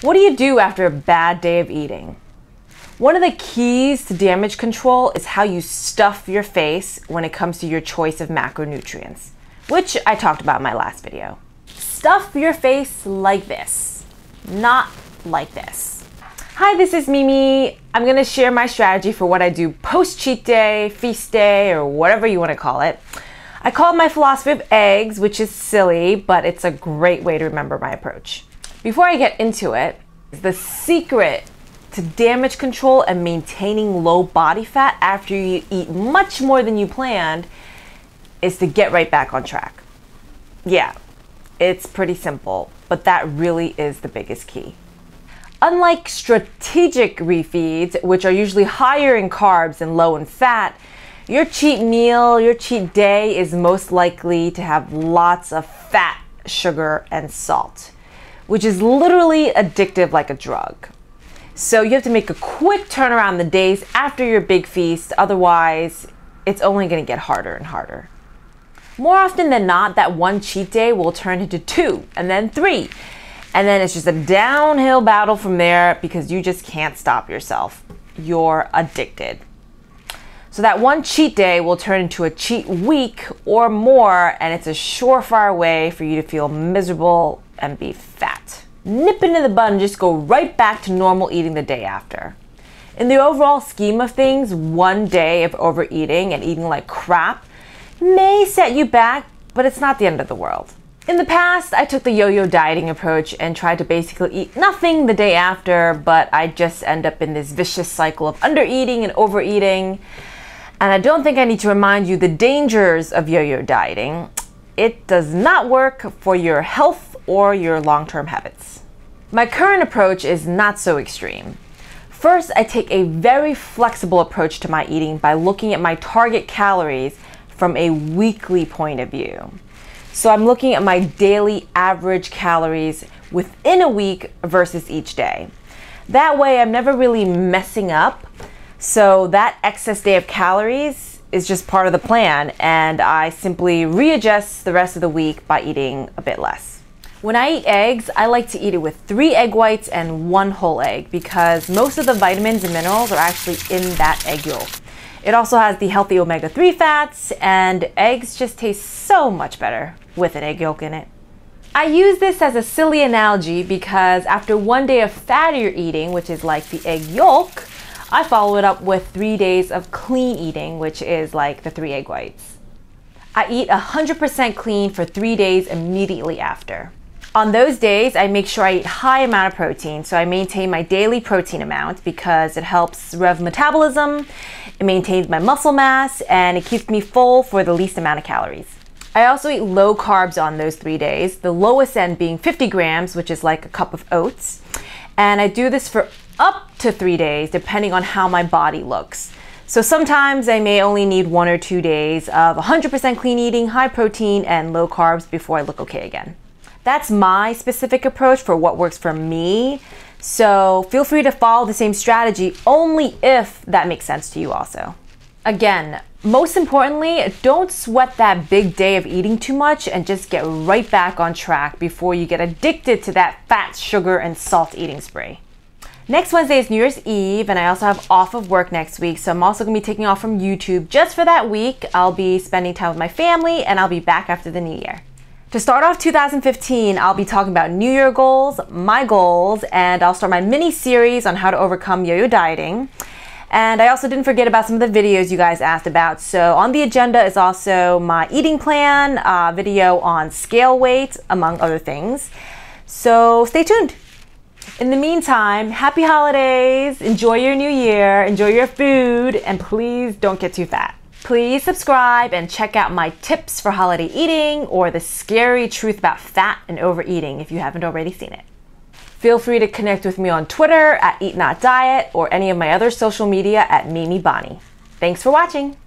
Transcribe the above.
What do you do after a bad day of eating? One of the keys to damage control is how you stuff your face when it comes to your choice of macronutrients, which I talked about in my last video. Stuff your face like this, not like this. Hi, this is Mimi. I'm going to share my strategy for what I do post-cheat day, feast day, or whatever you want to call it. I call it my philosophy of eggs, which is silly, but it's a great way to remember my approach. Before I get into it, the secret to damage control and maintaining low body fat after you eat much more than you planned is to get right back on track. Yeah, it's pretty simple, but that really is the biggest key. Unlike strategic refeeds, which are usually higher in carbs and low in fat, your cheat meal, your cheat day is most likely to have lots of fat, sugar, and salt, which is literally addictive like a drug. So you have to make a quick turnaround the days after your big feast, otherwise it's only going to get harder and harder. More often than not, that one cheat day will turn into 2 and then 3. And then it's just a downhill battle from there because you just can't stop yourself. You're addicted. So that one cheat day will turn into a cheat week or more, and it's a surefire way for you to feel miserable and be fat. Nip into the bud and just go right back to normal eating the day after. In the overall scheme of things, one day of overeating and eating like crap may set you back, but it's not the end of the world. In the past, I took the yo-yo dieting approach and tried to basically eat nothing the day after, but I just end up in this vicious cycle of undereating and overeating. And I don't think I need to remind you the dangers of yo-yo dieting. It does not work for your health or your long-term habits. My current approach is not so extreme. First, I take a very flexible approach to my eating by looking at my target calories from a weekly point of view. So I'm looking at my daily average calories within a week versus each day. That way I'm never really messing up. So that excess day of calories is just part of the plan, and I simply readjust the rest of the week by eating a bit less. When I eat eggs, I like to eat it with 3 egg whites and 1 whole egg because most of the vitamins and minerals are actually in that egg yolk. It also has the healthy omega-3 fats, and eggs just taste so much better with an egg yolk in it. I use this as a silly analogy because after one day of fattier eating, which is like the egg yolk, I follow it up with 3 days of clean eating, which is like the 3 egg whites. I eat 100% clean for 3 days immediately after. On those days, I make sure I eat high amount of protein, so I maintain my daily protein amount because it helps rev metabolism, it maintains my muscle mass, and it keeps me full for the least amount of calories. I also eat low carbs on those 3 days, the lowest end being 50 grams, which is like a cup of oats. And I do this for up to 3 days, depending on how my body looks. So sometimes I may only need 1 or 2 days of 100% clean eating, high protein, and low carbs before I look okay again. That's my specific approach for what works for me. So feel free to follow the same strategy only if that makes sense to you also. Again, most importantly, don't sweat that big day of eating too much and just get right back on track before you get addicted to that fat, sugar, and salt eating spree. Next Wednesday is New Year's Eve, and I also have off of work next week, so I'm also going to be taking off from YouTube just for that week. I'll be spending time with my family, and I'll be back after the new year. To start off 2015, I'll be talking about New Year goals, my goals, and I'll start my mini-series on how to overcome yo-yo dieting. And I also didn't forget about some of the videos you guys asked about. So on the agenda is also my eating plan, video on scale weight, among other things. So stay tuned. In the meantime, happy holidays, enjoy your new year, enjoy your food, and please don't get too fat. Please subscribe and check out my tips for holiday eating or the scary truth about fat and overeating if you haven't already seen it. Feel free to connect with me on Twitter at EatNotDiet or any of my other social media at Mimi Bonny. Thanks for watching.